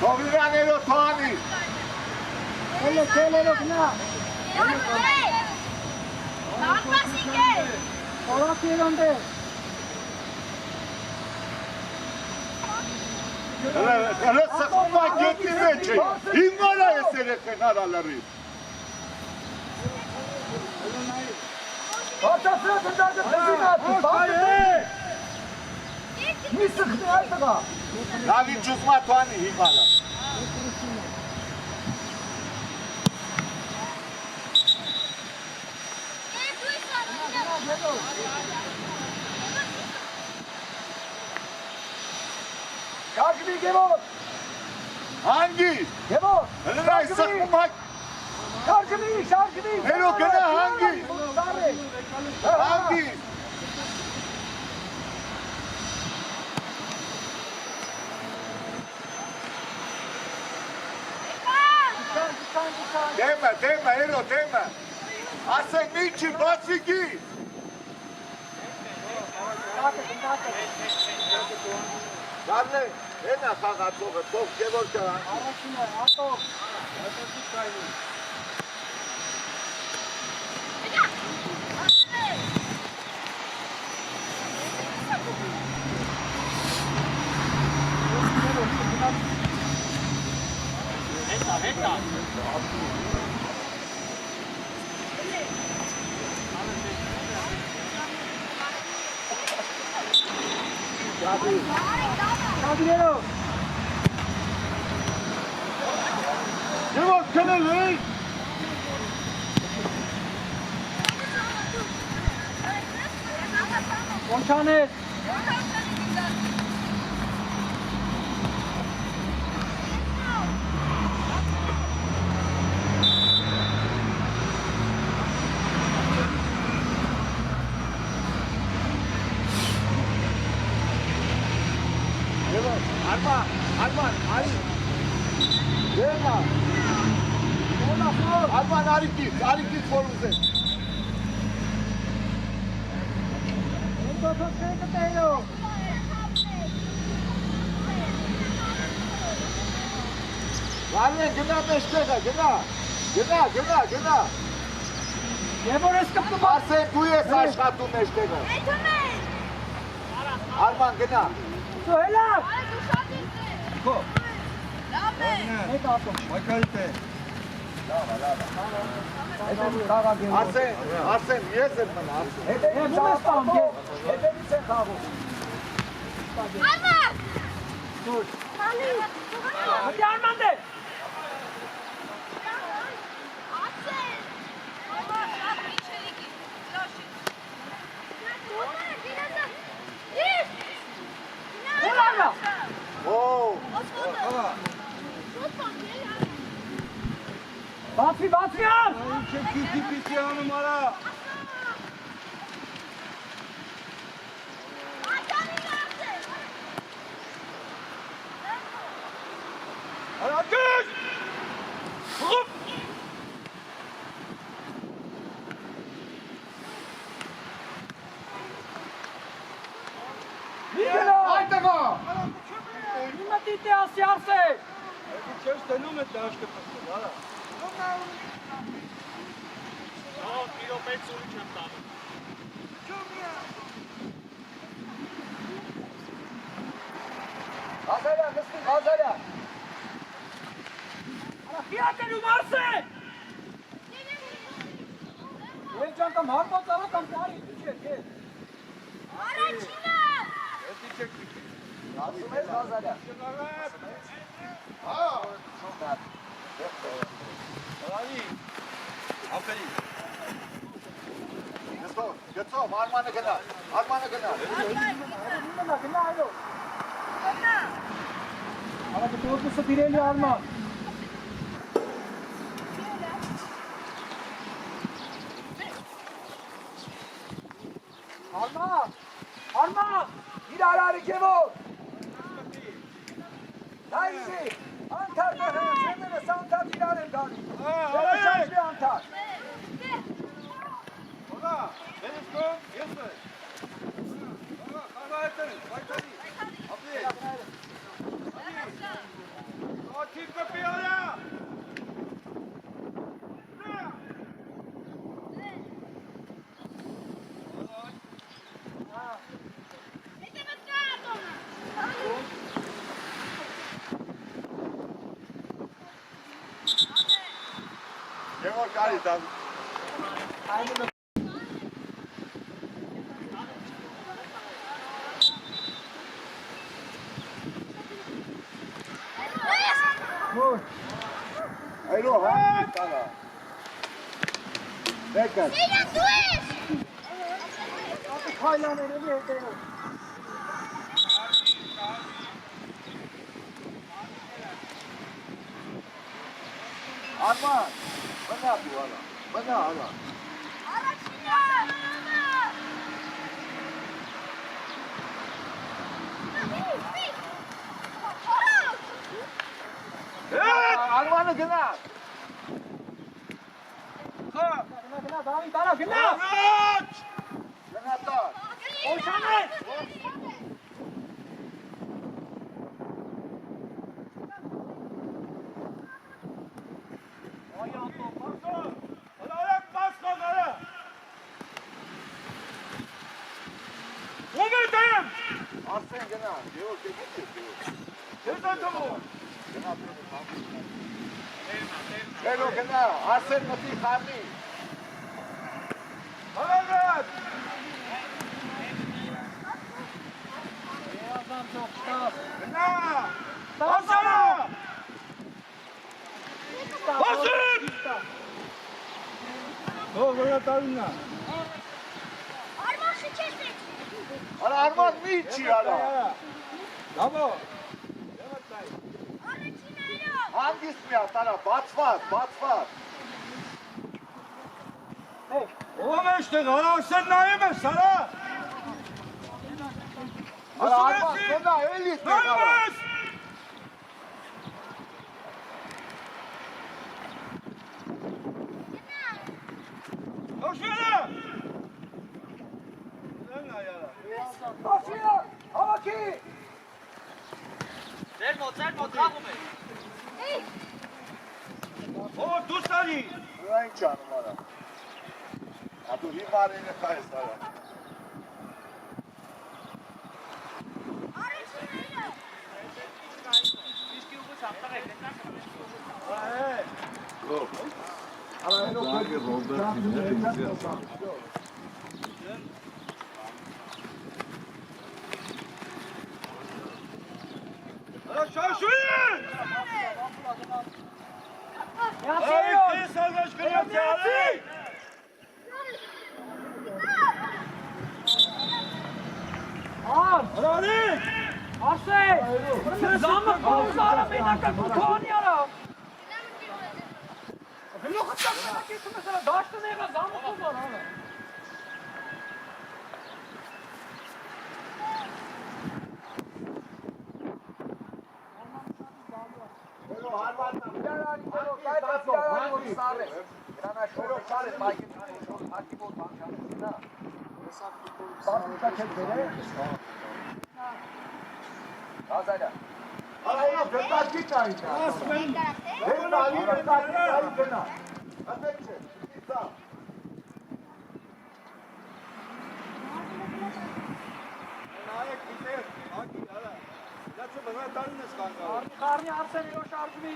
Թողիրաներո թողանի։ Քելերով նա։ Նապասիկե։ Օրակերոնդե։ Հələ սխմա գետի մեջ է, հիմարա ես երեքեն հարալարի։ Հատասրատ ընդարձը պեզինացի, բաղդը մի սխնի այդղա։ Նավի ճուզմա թողանի հիմարա։ Շարգվի գևոտ։ Հանգի։ Գևոտ։ Հələ այս սխմա։ Շարգվի։ Հերո գնա հանգի։ Հանգի։ Դեմը, հերո, դեմը։ Ասեն միջի, բացիկի։ Գարնե, հենա խաղացողը, թող գևոր կրան։ Առաջին է, ատող։ Հետա։ Շարգվիերով։ Գևոր կնել է։ Կոնչանես։ Արման արիկից որուզ է։ Ընդոթոց կետերով։ Վարեն գնա մեջտեղը, գնա։ Եվոր ես կպտում։ Ասեն դու ես աշխատում մեջտեղը։ Արման գնա։ Սոհելավ։ Լավ է։ Հետ ատում։ Մայքայիտ է։ Արսեն, ես եմ մնա, Արսեն։ Հետևից ատամ, հետևից են խաղում։ Արման։ Դուր։ Հալի։ Հատի Արմանդ է։ Ասեն։ Հելավրա։ Բացի ան։ Ինչ է քիթի անում արա։ Արագես։ Խուպ։ Միկելո։ Այդտեղա։ Իմը դիտի ասի արսե։ Դու չես տնում է դաշտը պստում, արա։ Իրոպեց ուրի չեմ տանում։ Հազարյան, նստին, հազարյան։ Արա, պիատերում արսե։ Ուեն ճան կամ հարված արա կամ պարի, դուք ես։ Առաջինը։ Էդի չեք պիտի։ Ասում ես հազարյան։ Արանի, ապերի։ Գծով, Արմանը գնա։ Գնա, այո։ Արա կտորտուսը դիրելի Արման։ Արման, իր արարի կևոր։ Նայզի, անթար նհեն, սեմենս անթար իրար են գալի։ Շաշաշի անթար։ Օգա, մենս կոմ, ես է։ Օգա, խաղա։ Գևոր կարի տան։ Այրո հանդի տանա։ Դեկար։ Սիրան դու ես։ Քայլաները հետեւ։ Արման, բնա դու ալա, բնա ալա։ Առաջինը։ Արմանը գնա։ Գնա, դավի, տարա, գնա։ Գնա տար։ Օշանը։ Արսեն գնա, գևոր կեգիտ ես գևոր։ Գնա Բերո գնա, Արսեն մտի խարնի։ Արման շիչեցեք։ Արա Արման մի չի ալա։ Առաջինը։ Հանգիստ միա տարա, բացված։ Արա Արման գնա, էլի տեղ ալա։ Աշիա, հավաքի։ Նա ինչ անում արա։ Ադու հիմար ինը խայս արա։ Առաջինը։ Ասե, զամը կողզարը մենակը կուքանի արա։ Գնոხը ճակնա կեսում ես արա, դաշտը նեղա զամը կողզար արա։ Բերո Արմանն Գրանի կերո, կայտաց գրանի որ սարը։ Գրանա շորո սարը, մայգին հակի որ բանջանը նա։ Սարդիկա չեք բերե։ Ազայլա։ Արա ինը վետարկի ճային նա։ Վետարկի գնա։ Ատեք չէ, իծա։ Կարնի արսեն իրո շարժվի։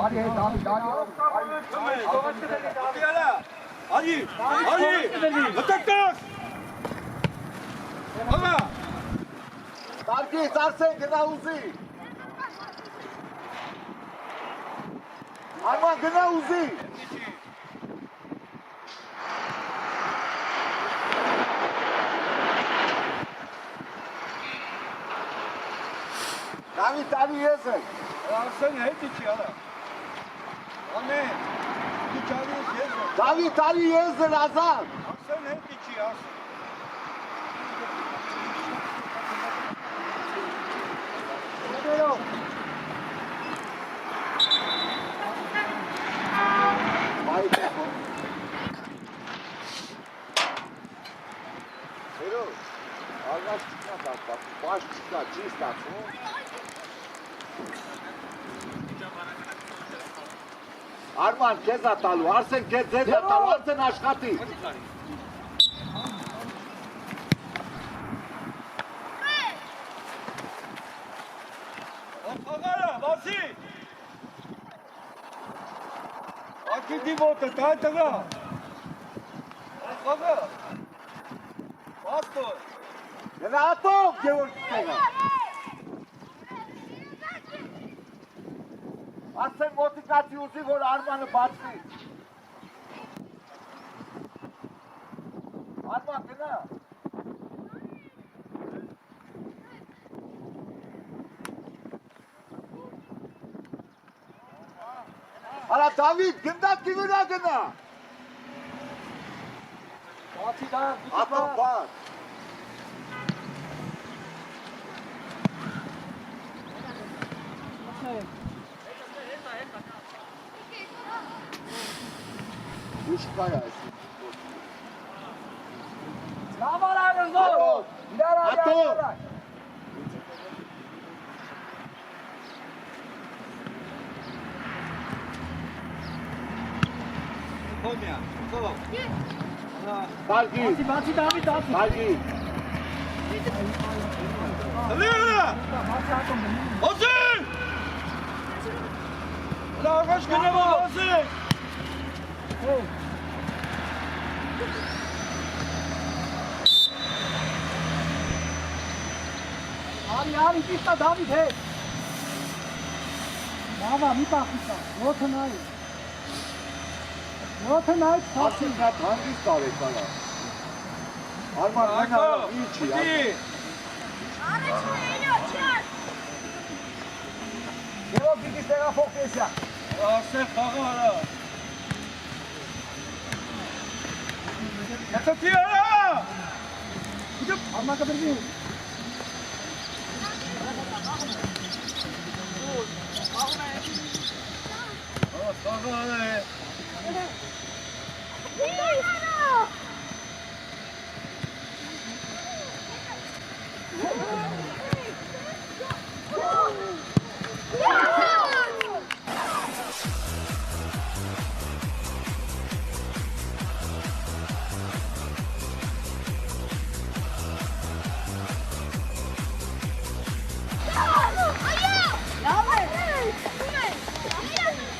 Արի հետ, արի, Տարկից Արսեն գնա ուզի։ Արման գնա ուզի։ Դավի տարի ես եմ։ Դավի տարի ես եմ ազան։ չի ստացվում։ Արման, քեզ ա տալու, Արսեն քեզ ձեզ ա տալու, Արսեն աշխատի։ Աղարա, վասի։ Ակի դիվոտը, տայ տղա։ Աղա։ Վաստո։ Գնա ատով, Գևորգ տեղը։ Արսեն մոտիկացի ուզի, որ Արմանը բացվի։ Արման, գնա։ Արա Դավիթ, գնդակի վրա գնա։ Բացի դա, Ատով բաց։ Ուշ կայ այս։ լավ արագ զոր։ Ատով։ Կոմյա, կով։ Բարգի, Բացի Դավիթ, բացի։ բարգի։ Հլիա։ Վասի։ Հլա աղաշ գնավա, վասի։ Արի, ճիշտ է Դավիթ, հետ։ Լավա, մի պախիսա, յոթը նայ։ Յոթը նայ, Ասին նա հանգիստ արեք ալա։ Արման մենա ինչի։ Առաջ մենյո, չար։ Գերով դիգի տեղափոխ տեսյա։ Ասեն խաղը արա։ Կացատի արա։ Արմա կբրվի։ Խաղը արա է։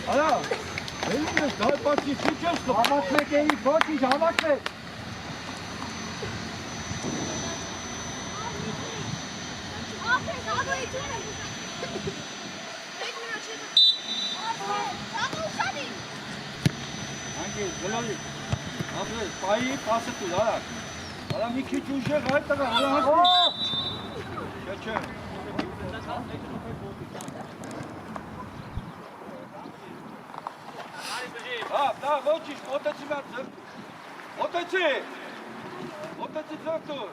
Արա, էլին ես դար պացի չի չես կով։ Համացմեք էի, ոչինչ, համացմեք։ Անգի, գլալի, ապրես, պայի պասը տուր, արա։ Արա մի քիչ ուժեղ այդ տղա, արա հասնի։ Չէ։ Da, ոչինչ, մոտեցի մեր ձեռքու։ Մոտեցի ձեռքու։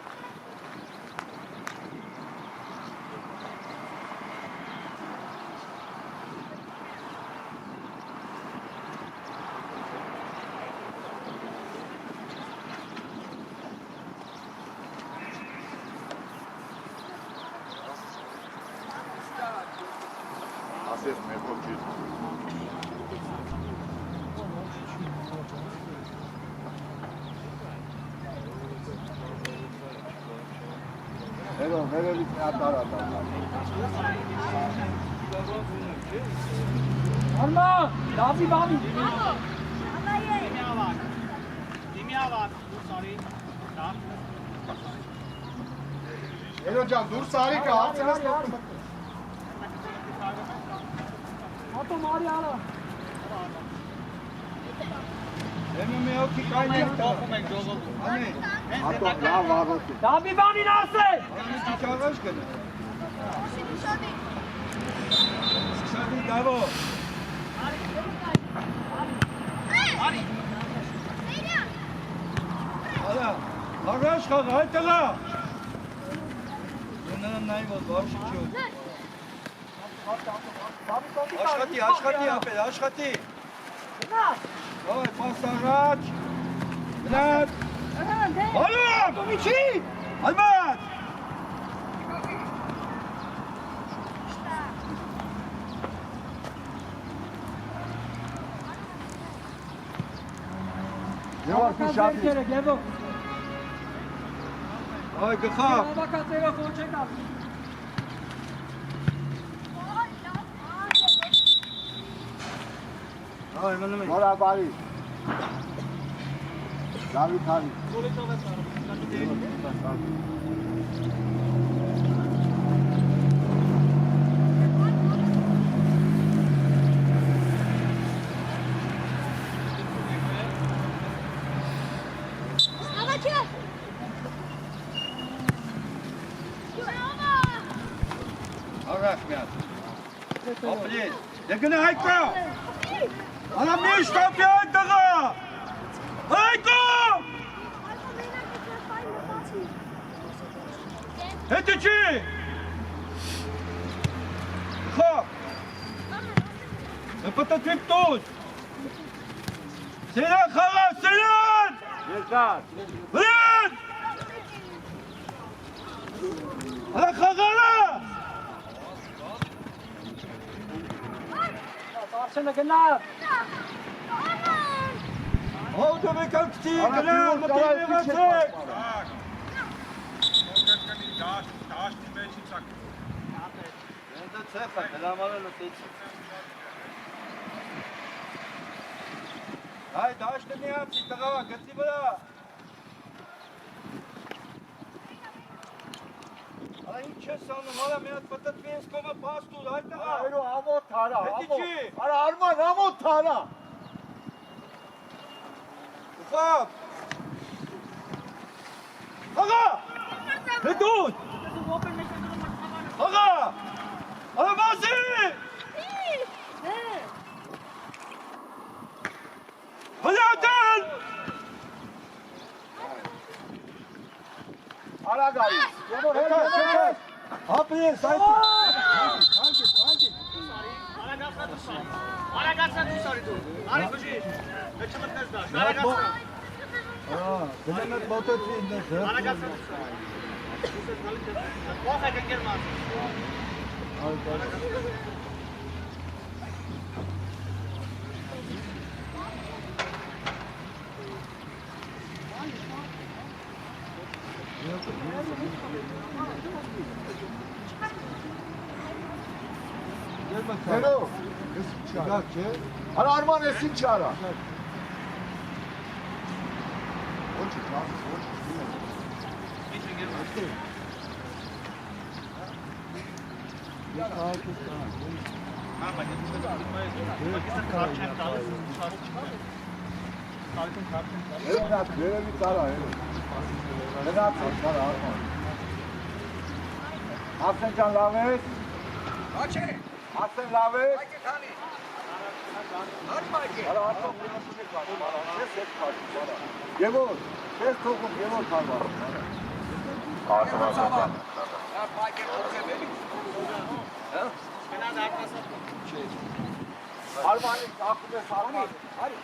Ասես մեկով չի։ Վերևից մի հատ արա տալա։ Արմա, լավի բավի։ Էլո ջան, դուրս արի կա, հարցն ես լոքում։ Հատո մարի արա։ Եմը մի հոգի կայն ենք տախում ենք ժողովում։ Անի, Ատո լավ առոտ։ Լավի բանին ասել։ անի քիչ առաջ գնա։ Սիսադի դավո։ Արա, առաջ խաղ, այդ տղա։ Նրան նայ որ բաշի չո։ Աշխատի ապել, աշխատի։ Давай, пас առաջ։ Գնաց։ Ալում, միջի։ Ալմատ։ Եվոր քիշապի։ Այ գխավ։ Այ մնում եմ։ Նորա բարի։ Դավիթ հարի։ Աղախ միատ։ Ապլին, դեգնը հայկա։ Անա միշտ ապի այդ դղա։ Հայկա։ Հետը չի։ Խապ։ Պտտվիպ տոց։ Սերան խաղա, սերան։ Երկար։ Վրան։ Անա խաղալա։ Արսենը գնար։ Հոդը մեկակցի, գնար, մտին եղացեք։ Դաշտի մեջ իցակ։ Ենտը ծեխա, գլամանը լուտեցի։ Այ դաշտը միացի, տղավա, գծի վրա։ Ալա ինչ ես անում, ալա մի հատ պտտվի ես կոմը պաստուր, այ տղա։ Այրո ամոթ թարա, Հետի ամոթ։ չի։ Արա Արման ամոթ թարա։ Ուխապ։ Աղա, հետուտ։ Աղա, ալա բասի։ Հլյատել։ Արա գարի։ Եվոր հետ հետ։ Ապի ես, այդի։ Դեմ այդ մոտեցի ինձ։ Հերո։ Ես չարա, չէ։ Արա Արման ես ինչ արա։ Ոչ չաս, ոչ Գնաց, վերևի տարա, հերո։ Գնաց, տարա, Արման։ Ասեն ջան լավ ես։ Աչե։ Ասեն լավ ես։ Այդի քանի։ Արմայկե։ Արա արտով գնացում եք բան, ես հետ քաշում, արա։ Եվոր, ես թողում, Եվոր քարվար։ Ահա պայքե օգեբելի։ Հա։ Գնաց արտասը։ Չէ։ Արմանի ակում ես Արման։ Արի։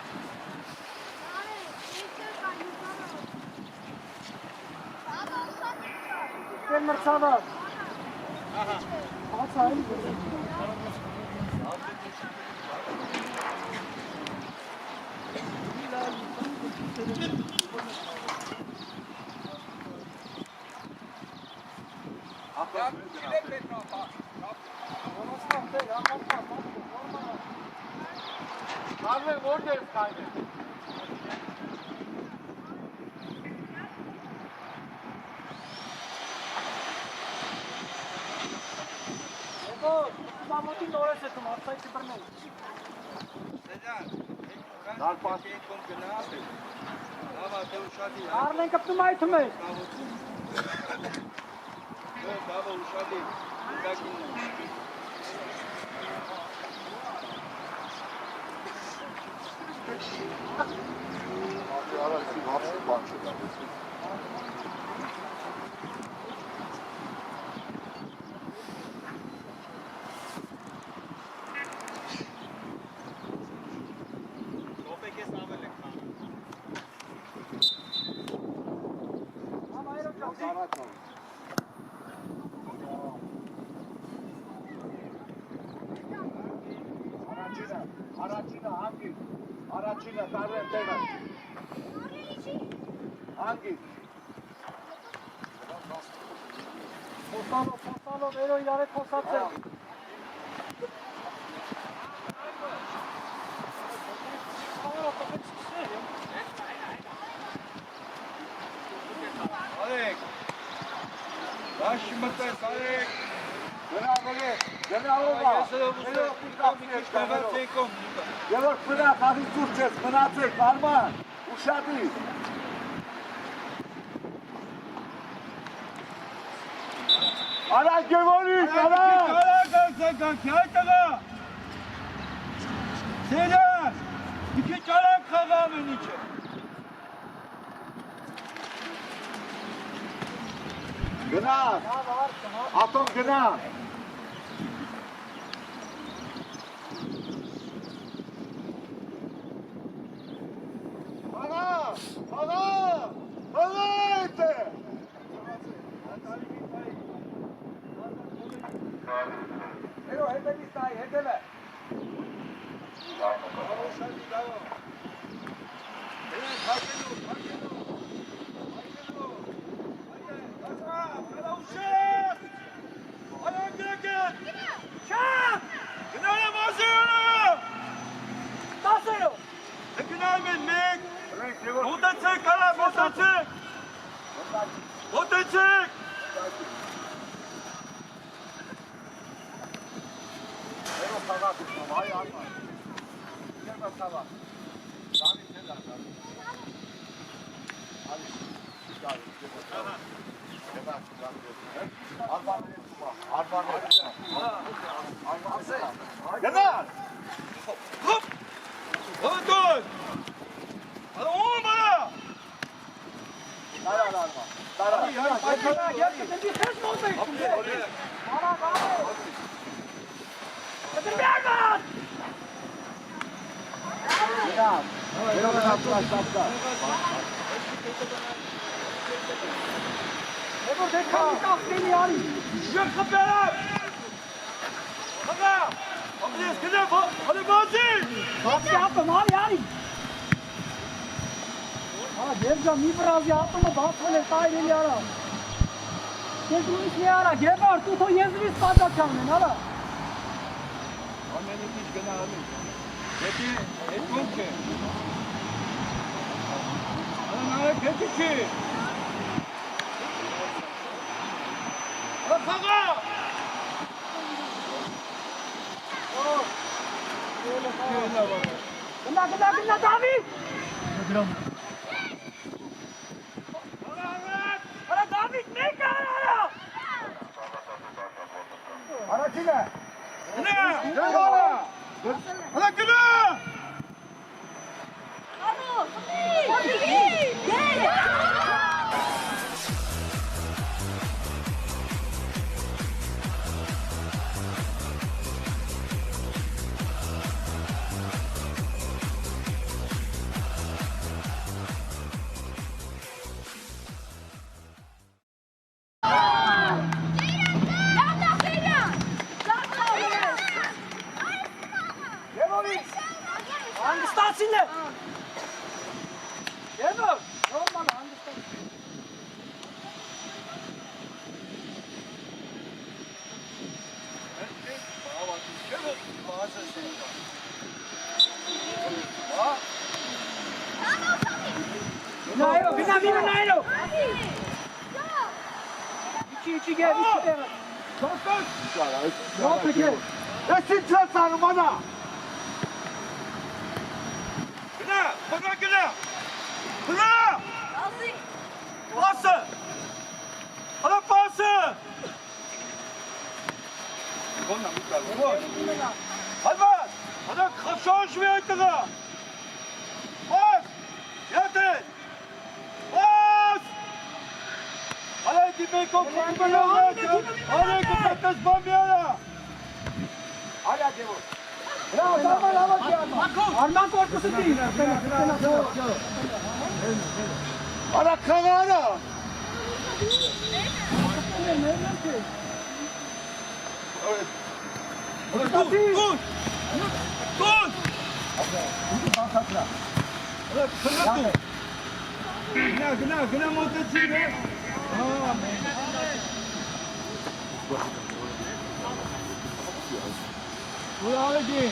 Դեր մրցավար։ Ահա։ Ահա այն։ Արմեն որդ ես կայնը։ Մամուտի նորես է թում, արցայցի բրնել։ Սեջան, Նարպաս։ կոմ գնաս է։ Լավա, դե ուշադի։ Արն են կպտում այթում է։ Լավա, ուշադի։ Ուշադի։ Արա սի հապշի բան չկա։ Առաջինը հանգի, առաջինը տարվեն տեղը։ Hangi? Postanov, Ero ileri konsantre. Alek. Baş mıtı Alek. Եվոր պնա, խաղի ծուրջ ես, մնացեք, արման, ուշադի։ Արա գևորիկ, արա։ Seyler. İki çalak kazanın içi. Գնա, ատոմ գնա։ Աղա էտ է։ Ero hedeli stay, hedele. Ero sava tutma, hay arma. Gelme sava. Sami ne der? Hadi. Գնա։ Hop! Dur! Hadi oğlum bana! Տարա արմա։ Տարա։ Գնա։ Ero գնա պլաստապտա։ Ero dekka kafkeni yani. Yok kapıyorum! Hadi! Hadi eskiden hadi bazı! Kafke yaptım abi yani. Hala Devcan iyi biraz yaptım ama daha sonra sahil yara. Gezmiş yara. Geber tut o yezmiş fazla çalmayın hala. Anneni hiç gene alın. Peki, et ki. Ana peki ki. Kaka! Gına David. Hala David ne kadar? Արա քինը։ Günah! Գնա։ Ana günah! Alo, gel. Hangi stasyonda? Geber. Olmadı hangi stasyon? Binaylo. İki gel, iki gel. Yok peki. Esin armana. Günah! Bana günah! Günah! Bası! Ana bası! Hadi! Ana kaşağış ve aytığa! Bas! Yatın! Bas! Hadi gitmeyi kopuk böyle olacak! Hadi gitmekten spamyana! Hala Cevur. Bravo, Arman korkusu değil. Ara kavana. Dur! Dur! Dur! Dur! Գնա մոտեցին է։ Ո՞ւր արեցին։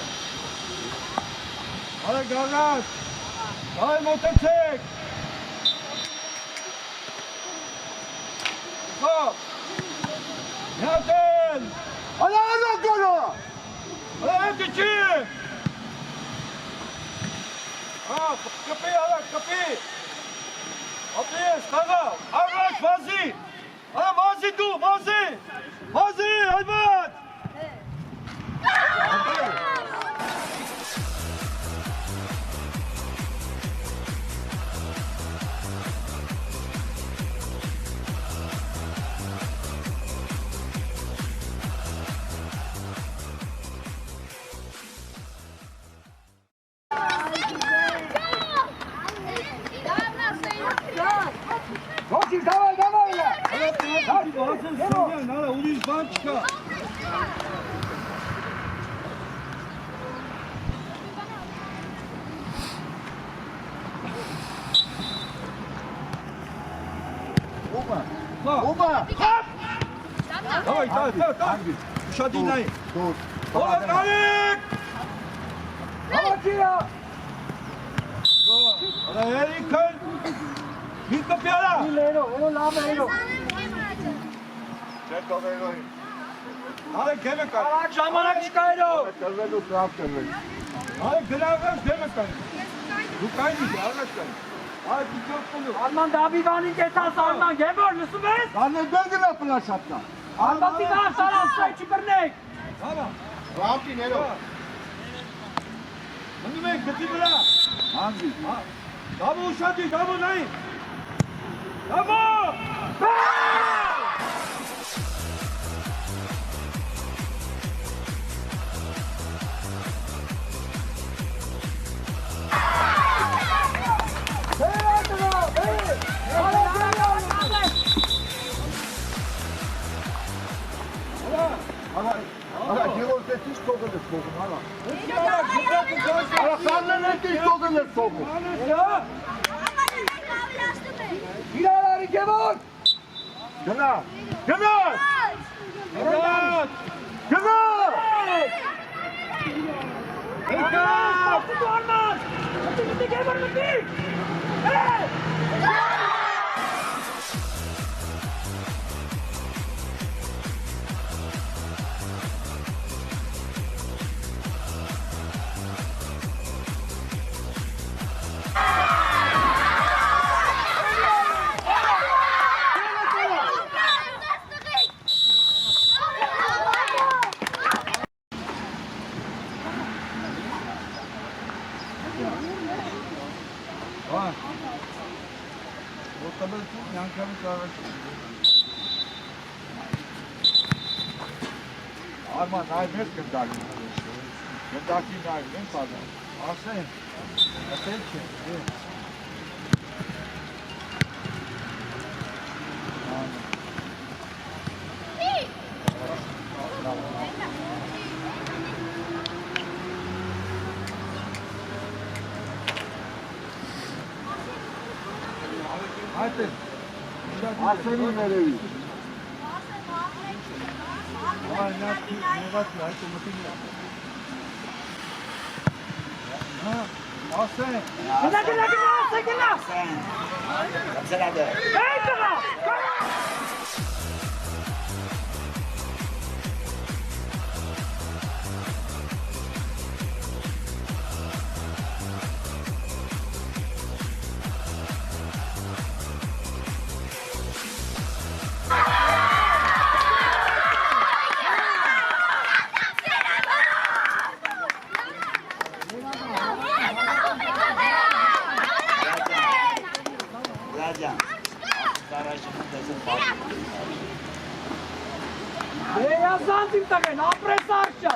Արեք գարած։ Այ մոտեցեք։ Հոպ։ Նատեն։ Ալա գոլո։ Այ դիչի։ Կպի արեք, կպի։ Ապես, տաղա, առաջ վազի։ Այ վազի դու, վազի։ Վազի, այբատ։ Ոչինչ, давай, ля։ Վազեն սնյան, նալա, ուրիշ բան չկա։ Ուբա։ Давай, так. Շատի նայ։ Օլա նայեք։ Ոչինչ։ Արա երիքն։ Հին կպյալա։ Լերո, լավ է։ Չետովերոյ։ Արեք գեմը կար։ Արագ ժամանակ չկա երո։ Կրվելու սրավ կրվել։ Արեք գնաղեմ գեմը կար։ Դու կայնի, առաջ կայնի։ Արեք իջով կնու։ Արման Դավիվանի կետաս Արման Գևոր, լսում ես։ Անը բեգնա պլաշատնա։ Արմատի գար սարան, սայ չկրնեք։ Համա։ Ռամպի ներո։ Մնում եք գտի վրա։ Անձի։ Դավո ուշադի, դավո նայի։ Դավո։ Ալա գիրոս է տիշ կողել ես կողում, ալա։ Ալա խանլեն է տիշ կողել ես կողում։ Իրարարի Գևոր։ Գնա, գնա, գնա։ Ոտաբերություն յանկամից առաջ։ Արման, նայ մեզ կնդակի։ Կնդակի նայ, են պազան։ Ասեն, ասել չէ։ Այդ է։ Ասենի ներևի։ Այ նա նեղացի, այդ ու մտին։ Հա, ասեն։ Գնա։ Yazandım tabii, ne yapres arşa.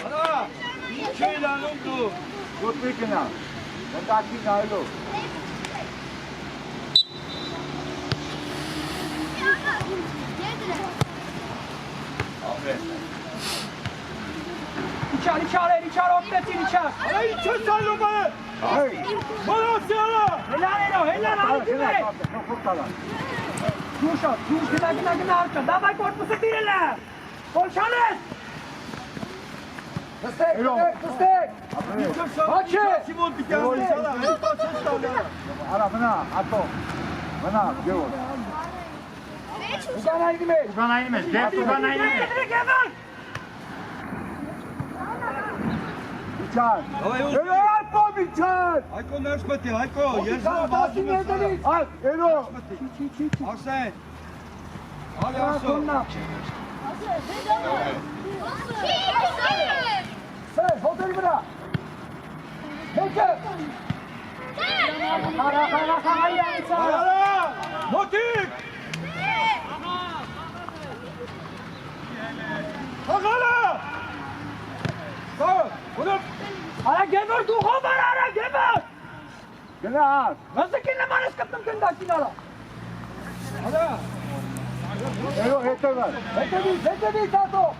Արա, ինչ էիր անում դու։ Գոտի գնա։ Կնդակի նայլով։ İçer, optetin içer. Արա ինչ ես անում է։ Այ, Մորոս յալա։ Helal Eno, helal abi. Слушай, гна, давай корпусы тырили! Колчанес! Тыстек! Açı! Simon bir tane sana. Ara bana, ato. Bana, gel. Ugana inmez! Ugana inmez, gel Ugana inmez. Biçar. Давай, Arpa biçar. Hayko Nerspati, Hayko. Yersene Ugana bazı inmez! Al, Elo. Arsen. Al Yarsu. Sen, hotel bırak! Peki! Ayala. Motik. Hakala. Sağ. Bunu. Ara geber, duha var ara geber! Gel. Nasıl ki ne manis kaptım kendaki nara? Hadi. Elo, yeter ver. Hete değil tato!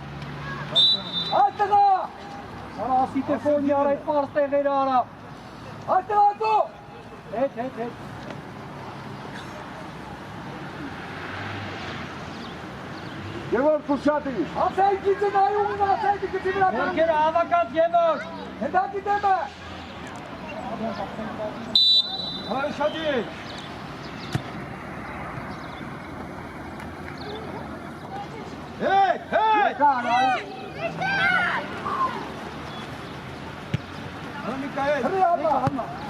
Hadi ga! Ara asi telefon arayıp Mars'ta veri ara. Hadi tato! Et. Gel kuşatı. Sen gidin ayağına, sen gidin bırak. Erkek avakat geber! Neden gideme? Hayır Şadi. Hey. Hadi Mikael. Hadi ama.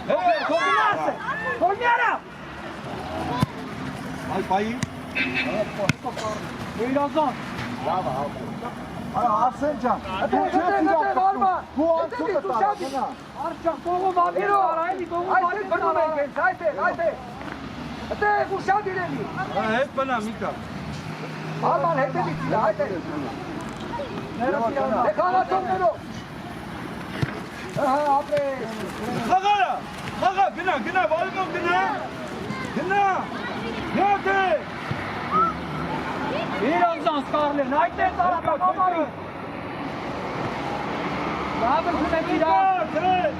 Hey. Oynayalım! Al payı. Birazdan. Asencan. Hadi varma. Bu an çok atar. Arçak doğu var. Bir o. Haydi doğu var. Haydi. Hadi kuşağı dileni. Ha, hep bana Mika. Aman hep bitti. Haydi. Neresi ya? Ne kadar çok nero. Abi. Hakala. Haka gına varma gına. Nerede? Birazdan Scarlett. Haydi sana bakamari. Daha bir süre bir daha. Hey.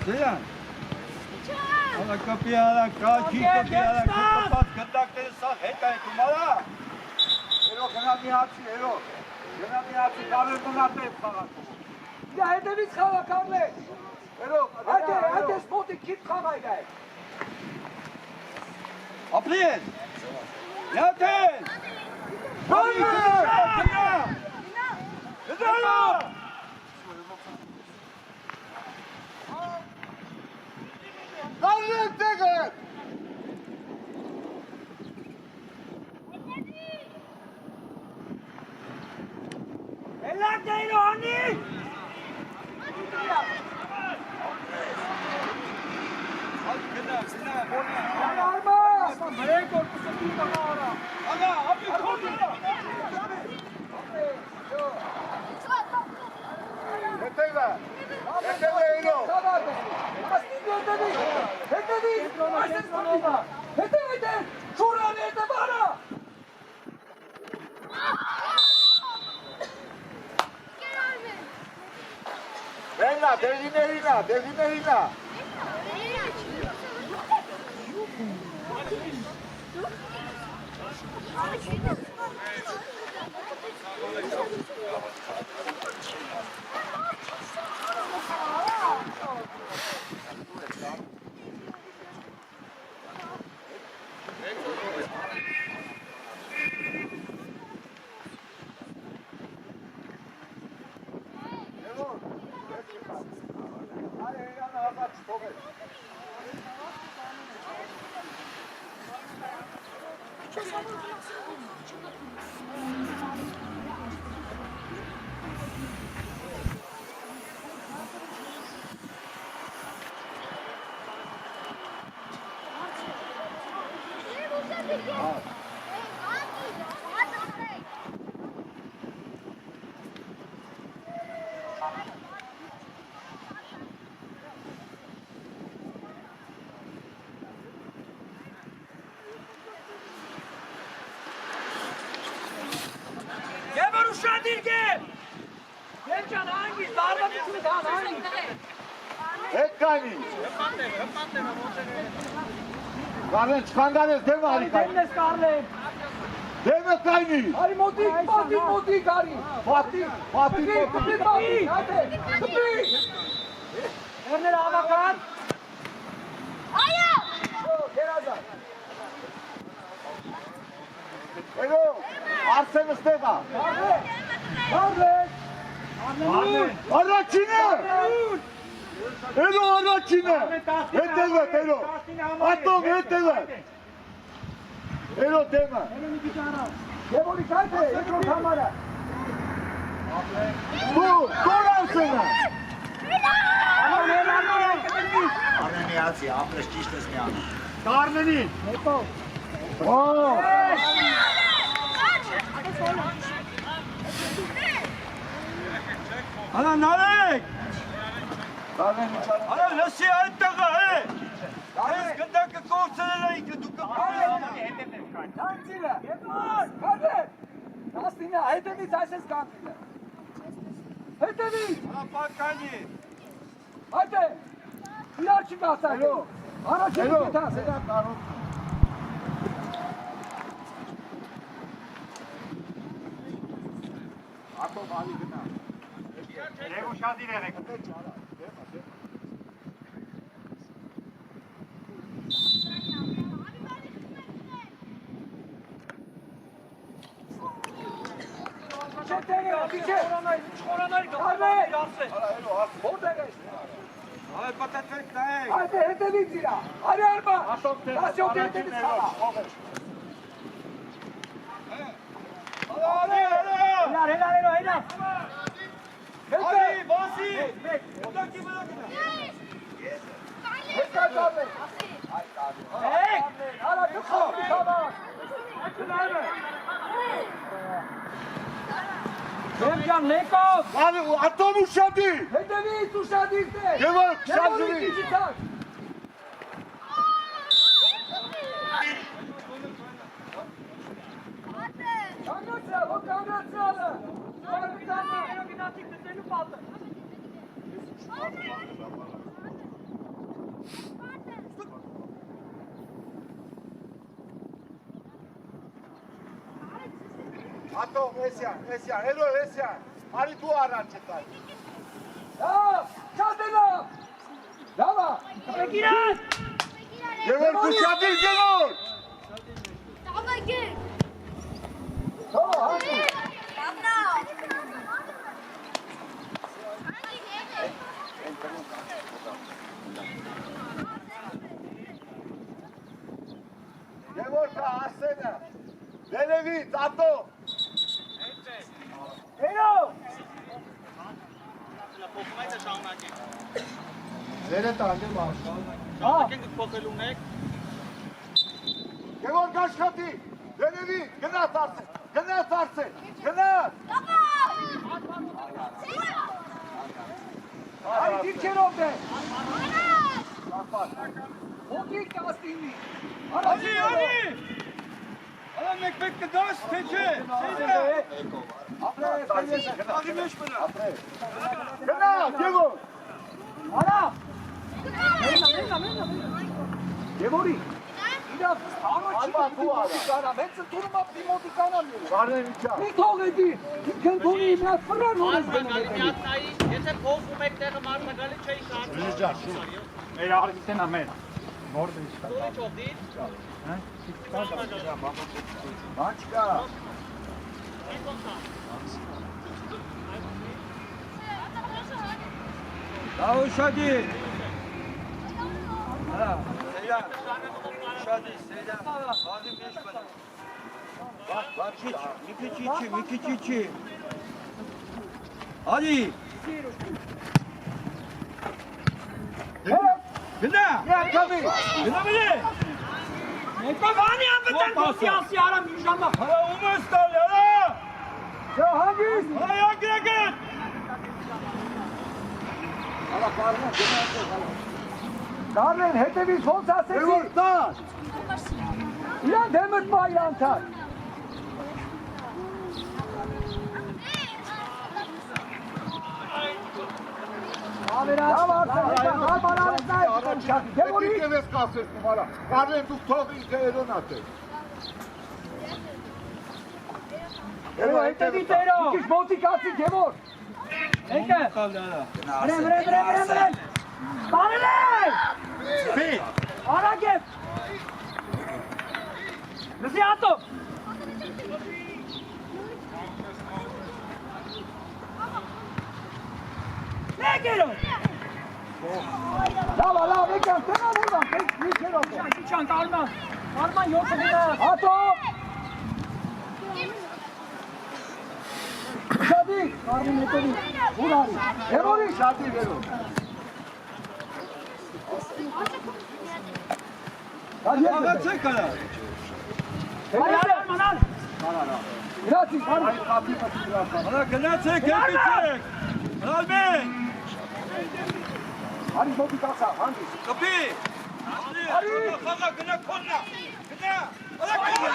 Zeyan. Ala kapıya ala, kapıya ala, kapat, kındakları sal, heytay kumara. Elo, gana mi hatsi, Elo. Gana mi hatsi, kahve bunatı hep sana. Ya hedemiz kava Scarlett. Elo, Hadi spotu kit kavaydı. Aplis. Yatın. Hadi kına. Kına. Kahve tekrar. Eller değil o anne. Hadi kına. Arma. Buraya korkusu bir bana ara. Aga, abi korkma. Yeter ver. Yeter ver Elo. Tamam. Hede. Şuraya nerede bana? Venga, Delginerina. Գևոր ուշադիր գև։ Գևջան հանգիս, դարվատությունը դան հանգիս։ Հետ կայնի։ Կարլեն չխանդանես դեմ արի կայնի։ Դեմն ես կարլեն։ Դեմը կայնի։ Արի մոտիկ, մոտիկ արի։ Պատի, Կպի, հայտե, կպի։ Երներ ավական։ Այո։ Գերազար։ Էլո, Արսենը ստեղա։ Կարլեն։ Առաջինը։ Էլո առաջինը։ Հետևը, էլո։ Ատոմ հետևը։ Էլո դեմը։ Գևորի կայթ է, երկրորդ համարը։ Դուր Արսենը։ Արմենի հացի, ապրես ճիշտ ես մի անում։ Կարնենին։ Հետո։ Արա նարեք։ Կարնեն իչար։ Արա լսի այդ տղա, Ես գնդակը կործել էի դու կպարես։ Կանցիլը։ Կարլեն։ Դաստինա, հետևից այս ես կանցիլը։ Հետևից։ Ապականի։ Հայտե։ Իրար չի կասայ։ Առաջին Էլո, կետաս։ սեդա կարոտ։ Ատոմ ալի գնա։ Եվ ուշադիր եղեք։ Չետերի, ատիչե։ Չխորանայր գարմեր։ Որտեղ ես։ Այ պատատվեք նայեք։ Հայտե, հետևից իրա։ Արի արմա։ Դասյոտ հետևից խաղա։ Հելար։ Արի, բասի։ Ուտակի վրա գնա։ Հետա գարմեր։ Եկ։ Արա գխով, գխավոր։ Գևջան, լեկով։ Ատոմ ուշադիր։ Հետևից ուշադիր տեղ։ Գևոր, շարժվի։ դիջիտալ։ Կանգնացրա, ո կանգնացրալը։ Կանգնացրալը։ Գնացիք դծելու պատը։ Ատոմ, էսյան, էլո էսյան։ Արի դու առաջ ետ։ Լավ, շատ է լավ։ Լավա։ Եկիրան։ Գևոր, ուշադիր Գևոր։ Հո, հանդի։ Գևոր կա Արսենը։ Դերևից, ատոմ։ Հերո։ Ձերը տանդեմ արշ։ Գևոր գաշխատի։ Դերևից, գնաց Արսեն, գնաց Արսեն, գնաց։ Այ դիքերով դե։ Ոգի կաստինի։ Արի։ Արա մեկ կդաս, թե չէ։ Ապրես, Գնալի մեջ մնա։ Գնաց, Գևոր։ Արա։ Գևորի։ Իրա Ալբա դու արա։ Կարա, մեծ թուրում ապի մոտիկանամ։ Կարեն իչա։ Մի թողեցի։ Քնթունի մի հատ ֆրան ունես գնում։ Եթե փոխում եք տեղը մարտակալի չէի կարծում։ Մեր արիցենա մեր։ Որտե՞ղ է։ Ո՞չ օդի։ Մաչկա։ Լավ ուշադիր։ Արա, Սեյդան։ Ուշադիր, Սեյդան։ Բազի մեջ մնա։ Մի քիչ իջի։ Արի։ Գնա։ Գնա մենե։ Նեկովանի անվտան կոսիասի արամ իժամա։ Արա ում ես տալի, արա։ Շո հանգիս։ Արա յագրագետ։ Կարլեն, հետևից ոնց ասեցի։ Գևոր տար։ Իրան դեմըտ մա իրան թար։ Դեպի ես կասեցնում արա։ Կարեն դու թող ինձ երոն ատե։ Հետևի տերո։ Ինչ մոտիկացի Գևոր։ Եկե։ Վրեն։ Բարելե։ Ֆիտ։ Արագ։ Լսի ատո։ Եկերո։ Լավ, եկան, տենա որվան, մի քերով։ Շանչան, Արման 7 գնա։ Ատո։ Շադի, Արմին հետևի, ուր արի։ Գևորի, շադի վերով։ Աղացեք արա։ Արմանալ։ Գրացի, Արման։ Արա գնացեք, հետիցեք։ Հալմեն։ Արի մոտի կացա, հանդիս։ Կպի։ Արի։ Խաղա, գնա քոննա։ Գնա։ Արա գնա։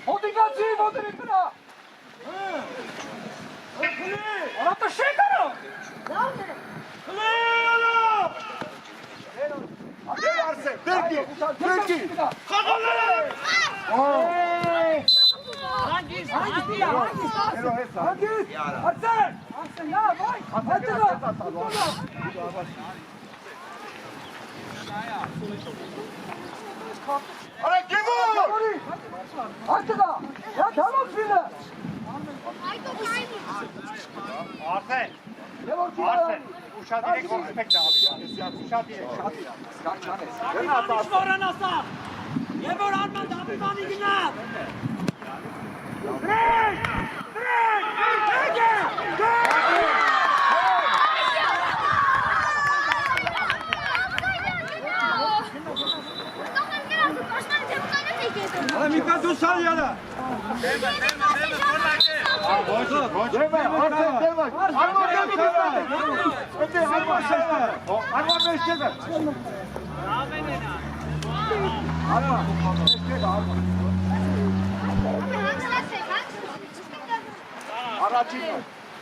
Մոտի կացի, մոտի գնա։ Արա տը շեկարո։ Դեր արսե, դերքի։ Արա Գևոր։ Արդեն, ուշադիր եք որ սպեք դաղավի, ուշադիր։ Եվ որ Արման դապիտանի գնա։ Արա միկա դու սալ յարա։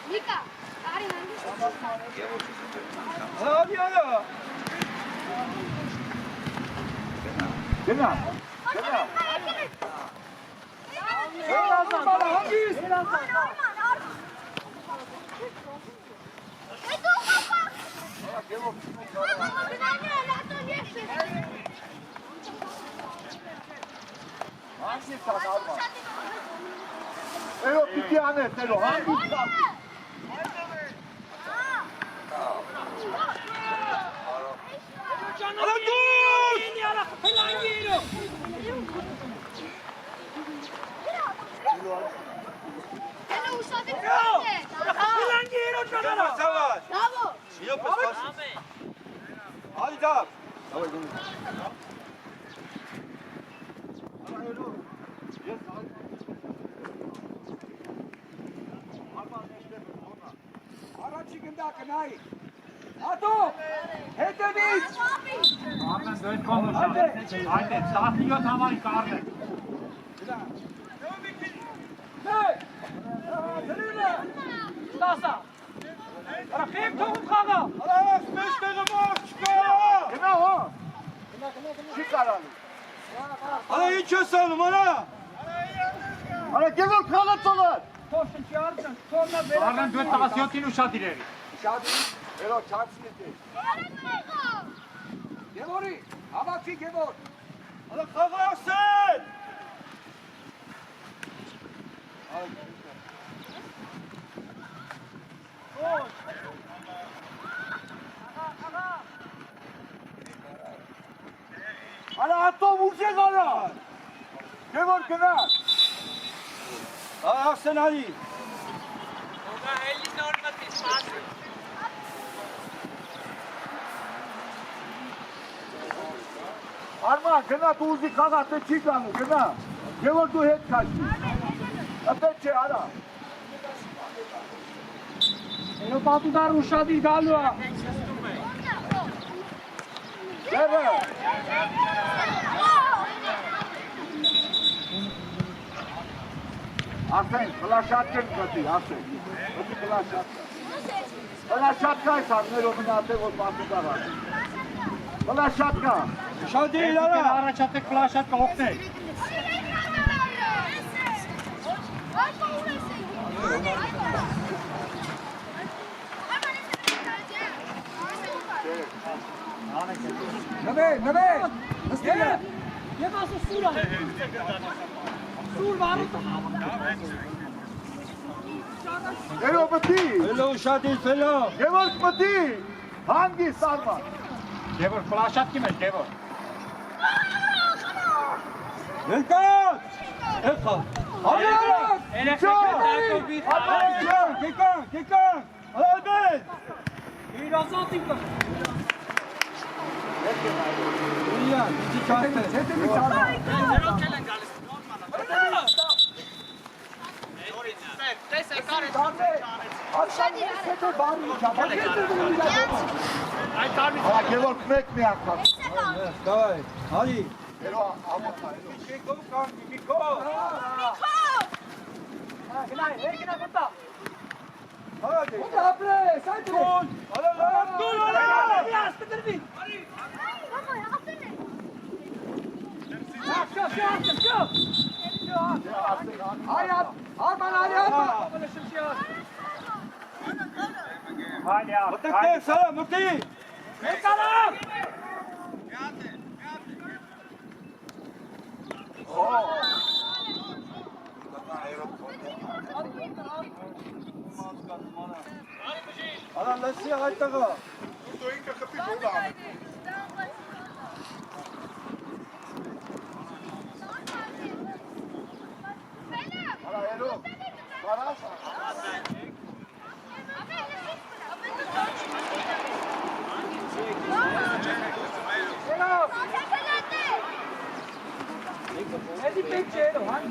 Նիկա, արի Արա յարա։ Գնա։ Էլո պիտի անես, էլո, հանդիս կաս։ Արա դուս։ Սավար։ Իոպես պասի։ Ալի դավ։ Առաջի գնդակը նայի։ Ատո, հետևից։ Արդեն դու ես կողմ ուշադիր։ Այդ է, 17 համարի կարն է։ Ստասա։ Արա խիմ թողում խաղա։ Արա մեծ տեղը մոտ չկա։ Գնա հո։ Չի կարալու։ Արա ինչ ես անում, արա։ Արա Գևոր քալը ծովար։ Թոշնչի արձան, թորնա վերա։ Արդեն դու ես 17-ին ուշադիր երի։ Շադի, էլո չացնի դե։ Գևորի, հավաքի Գևոր։ Արա խաղա ասեն։ Արա ատով ուժ է գարա։ Գևոր գնա։ Ասեն ալի։ Ոգա հելի նորմատի սպասի։ Արման գնա դու ուզի խաղա, թե չի գանու, գնա։ Գևոր դու հետ քաշի։ Ապետ չէ, արա։ Երո պատուդար ուշադիր գալու է։ Դերը։ Ասեն, խլաշատկեն կտի, ասեն։ Կտի խլաշատկա։ Խլաշատկա այս արներով մնաթե, որ պատուդար ասեն։ Խլաշատկա։ Շադիր արա։ Առաջատեք ֆլաշատկա օգնեք։ Նվե, նստել է։ Եվ ասու սուր է։ Սուր վարուտ է։ Երո մտի։ Ֆելո շադիր ֆելո։ Գևորգ մտի։ Հանգի սարման։ Գևոր ֆլաշատկի մեջ գևոր։ Եկած։ Եկա։ Արիակ։ Կեկան։ Ալբետ։ Իրազատին կը։ Իրան, դի չաստե։ Հետո մի ծառա։ Ձերով չեն գալիս։ Տեսեք, կարեց։ Արշանի հետո բարի չափ։ Այդ կարմիր Հա Գևորգ մեկ մի անգամ։ Դայ, հարի։ Երո ամոթա։ Միկո կանգի, Միկո։ Գնայ, գնա մտա։ Հարի։ Ու ապրես, այդ է։ Արա, դու արա։ Ես դրվի։ Արյան, արման, արյան։ Հայլյա։ Մտեք, սալա, մտի։ Եկալամ։ Արա, լսի այդտեղը։ Դու ինքը խփի գոլա։ Արա երո։ Բարաս։ Էդի պետք չէ, հան։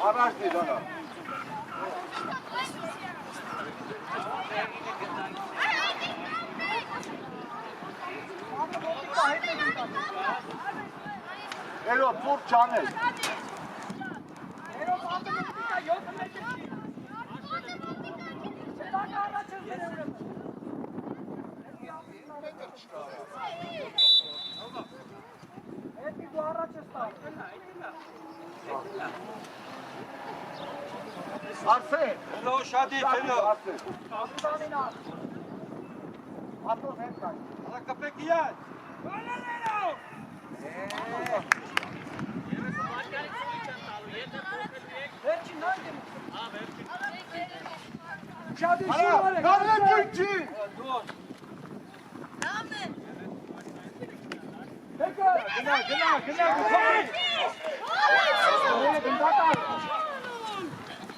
Առաջ դիդանա։ Երո փուր չանել։ Երո պատմիկա 7 մետր չի։ Չտակ առաջ ես դրեմ։ Էդի դու առաջ ես տա։ Արսեն։ Ֆելո շադիր, ֆելո։ Անդանին ա։ Ատո հետ կա։ Արա կպեք իած։ Վերջին նայդ եմ։ Հա, վերջին։ Շադի Արա, շուր արեք։ կարնեջի։ Եկա։ Գնա,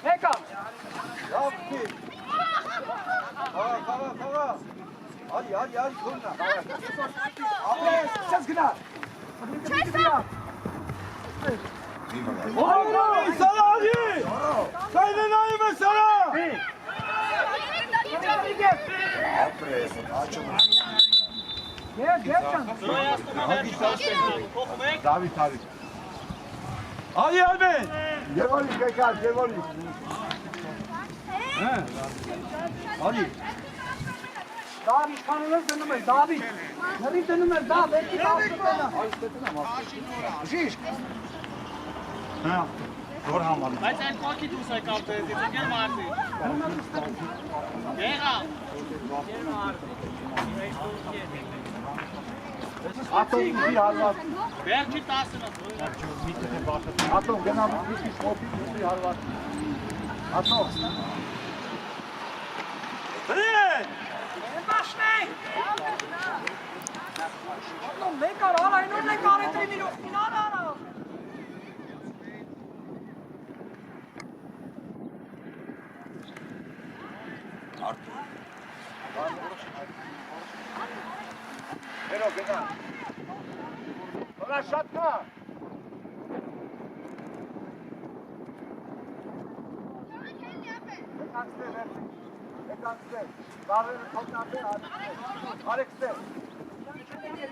Եկա։ լավ քի։ Խաղա։ Արի, քոննա։ Ապրես, չես գնա։ Օհո, սալա արի։ Կայնը նայում է սալա։ Ապրես, աչում։ Երջան։ Զրոյաստում է վերջին ասպետան, փոխում եք։ Դավիթ, Դավիթ։ Արի Ալբետ։ Գևորգ եկա, Գևորգ։ Արի։ Դավիթ կանոնը դնում է, Դավիթ։ Նվի դնում է, դա վերջի բացոտենա։ Շիշ։ Որ համալի։ Բայց այդ կոքի դուս է կապտեզի, ձգեր մարդի։ Եղա։ Ատո ինքի հարված։ Վերջի 10-ը։ Ատո գնամ մի քիչ օփի ինքի հարված։ Ատո։ Հրի։ Բաշնենք։ Ատո մեկար արայնորն է կարետրին իրոք ինան արա։ Երո գնա։ Հորա շատ կա։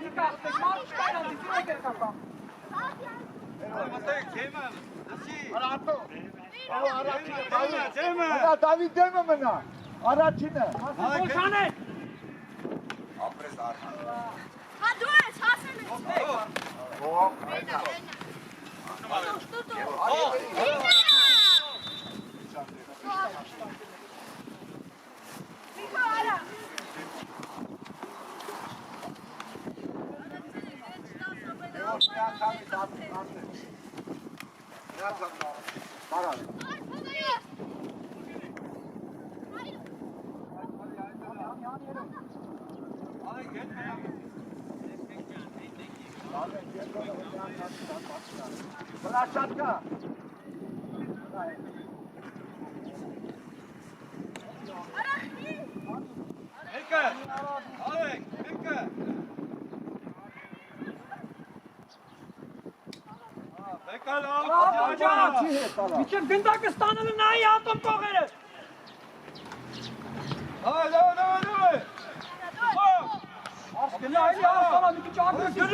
Նիկա, մար չկայր, դիպի եկեր կապա։ Մտեք, ջեմը, ասի։ Արատո։ Ջեմը։ Դավիթ դեմը մնա։ Առաջինը։ Ոչանեն։ Ապրես արհան։ Հա դու ես, հասել ես։ Ո՞վ։ Նիկա, արա։ Շատկա։ Մեկը, արեք, մեկը։ Մեկը լավ, Միջև գնդակը ստանելը նայի ատոմ կողերը։ Լավ։ Ասկենի այլի ասալա մի քիչ ագրեսիվ։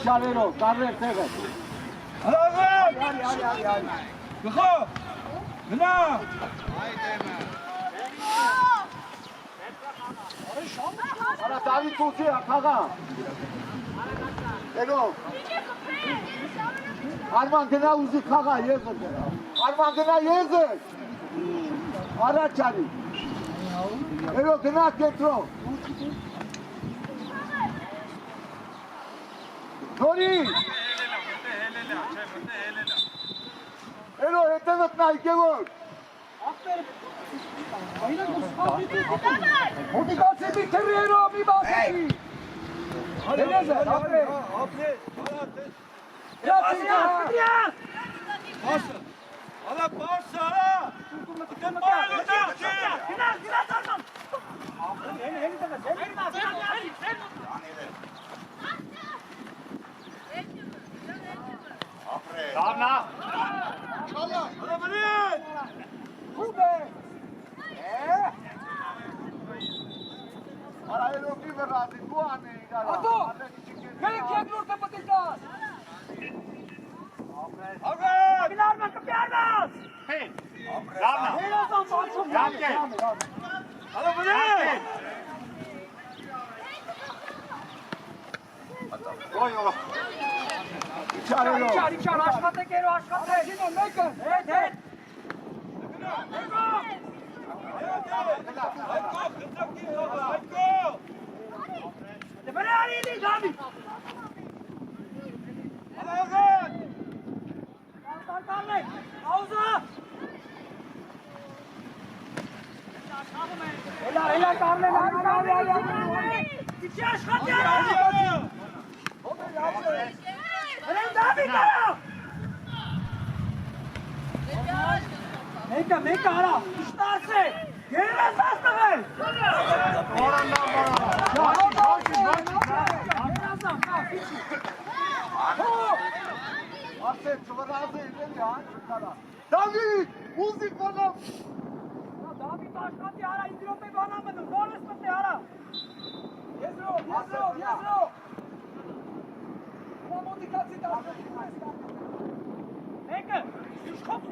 Շալերով, կարներ տեղը։ Գնա։ Արա Դավիթ ուզի ակաղա։ Ելով։ Արման գնա ուզի խաղա եզը։ Արման գնա եզը։ Առաջ արի։ Ելով գնա կետրով։ Նորի։ Ելով հետևդ նա իկևոր։ Հոտիկացի մի թրիերով մի բասի։ Հելեզը, ապրե։ Ալա պարսը, ալա։ Լավնա։ Ալա բրին։ Արա ելով մի վրացի, դու անի իգարա։ Ատո, մենք երկրորդը պտիկաս։ Ագար։ Գնարմա կպիարնաս։ Լավնա։ Հերազան բացում։ Լավկե։ Ալա բրին։ Իչար, աշխատեք երո, աշխատեք։ Մեկը, հետ։ Դե բրե արիլի, գամի։ Ալա Տալեք, աուզա։ Էլա, կարլեն, Իչի աշխատի արա։ Բրեն դավիտ արա։ Մեկը արա, իշտաս է, գերես աստղել։ Ասել չվրազը իլելի հան չկարա։ Դավիթ, ուզիկ բանամ։ Դավիթ աշխատի արա, ինգրոպե բանա մնում, որս մտնի արա։ Եզրով։ Մոդիկացի դաշտի մեզ կապը։ Մեկը, իշխոպ։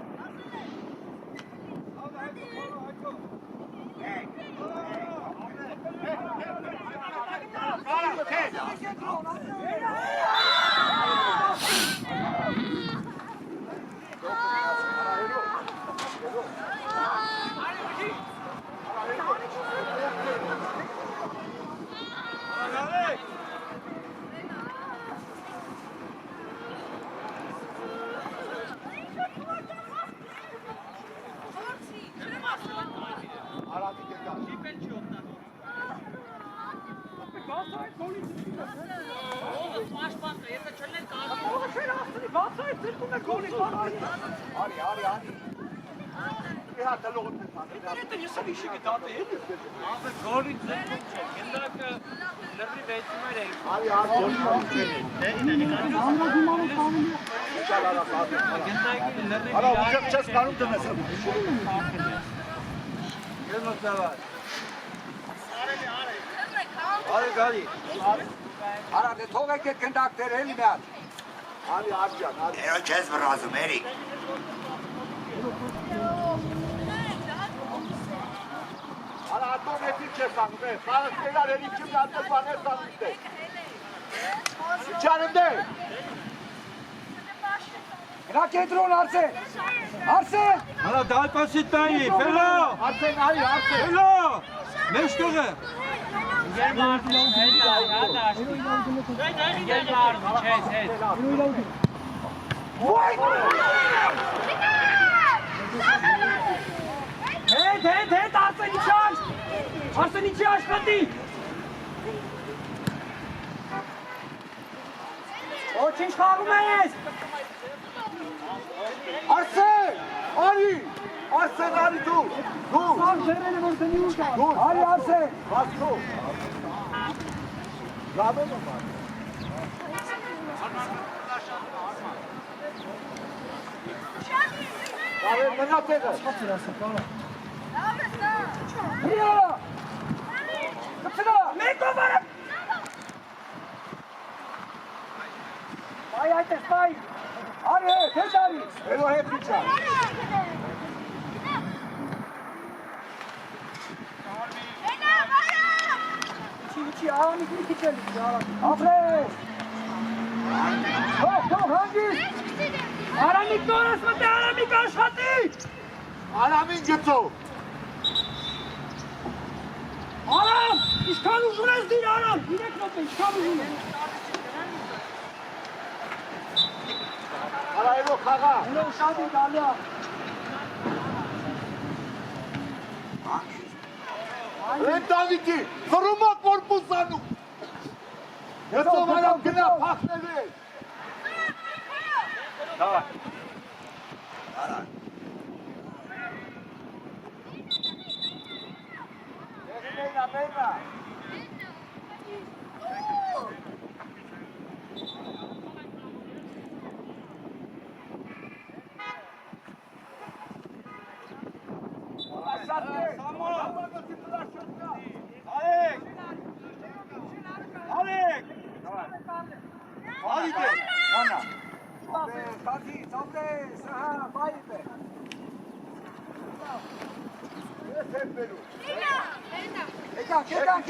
Ձերքում է գոլի բառարի։ Արի։ Մի հատ լողոտ է տանը։ Դերետ ես էլ իշի գտատ է։ Ապա գորի ձերքն չէ։ Գնդակը լրի վեցում էր։ Արի։ Գնդակը լրի Արա ուժեղ չես կարում դնես։ Գնոց դավար։ Արի գալի։ Արա դե թողեք այդ գնդակները էլի մի հատ։ Արի աջան, արի։ Եრო չես վրազում, Էրիկ։ Արա ատոմ էտի չես անում, խաղս կերար էլի չիմ նատը բաներ սանուց դե։ Իչան ընդե։ Գնա կենտրոն Արսեն։ Արա դալպասի տայի, ֆելո։ Արսեն, արի։ Ֆելո։ Մեջտեղը։ Գերմարդի հետ ադաշտի։ Գերմարդի չես հետ։ Հետ Արսեն իչի աշխատի։ Ոչինչ խաղում ես։ Արսեն, արի դու։ Սաղ ձերերը որ տնի ուշ կա։ Արի Արսեն։ Բացու։ Գաբեն ու բան։ Գաբեն մնա տեղը։ Հիա։ Կպցնա, մեկով արա։ Բայ այդ ես, բայ։ Արի հետ արի։ Հերո հետ իչա։ Իչի, արամիկ մի քիչ էլի, ապրես։ Թող հանգիս։ Արամիկ նորս մտե, արամիկ աշխատի։ Արամին գծով։ Արամ, իշքան ուժ ունես դիր Արամ, 3 րոպե, իշքան ուժ ունես։ Արա հերո խաղա։ Հերո շատի դալյա։ Են Դավիթի, վրումակ որ բուսանում։ Հետով արամ գնա պախնել է։ Դավար։ Մենա։ Կեկան,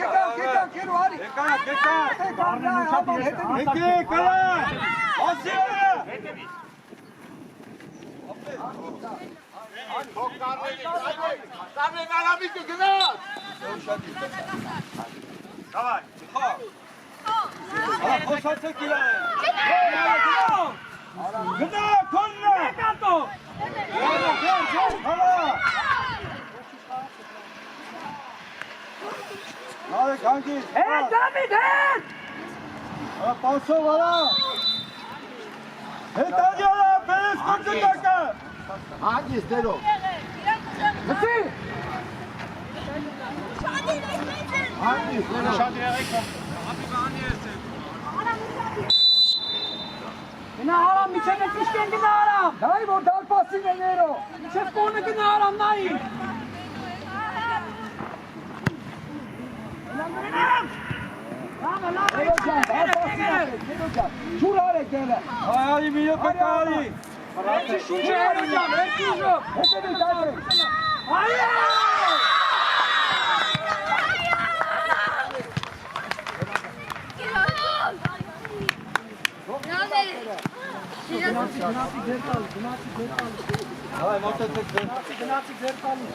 կերու արի։ Եկան։ Եկե, կլա։ Ասիը։ Կարմեն արամիկը գնաց։ Դավար, խաղ։ Արա խոսացեք իրան։ Գնա, քոննա։ Եկատո։ Նարե գանգիր։ Հետ, Դավիթ, հետ։ Արա պասով արա։ Հետ աջարա, պերես կործուտակը։ Հանգիս դերով։ Լսի։ Հանգիս դերով։ Գնա Արամ, միչև ես իշկեն գնա Արամ։ Նայի, որ դալպասին է ներո։ Միչև կոնը գնա Արամ, նայի։ Շուր արեք ելը։ Այալի միլո կկարի։ Շուր երու ճան, երկի ուժով։ Հետևի դայրեք։ Այա! Գնացի ձեր տալի։ Այ մոտեցեք ձեր։ Գնացի ձեր տալի։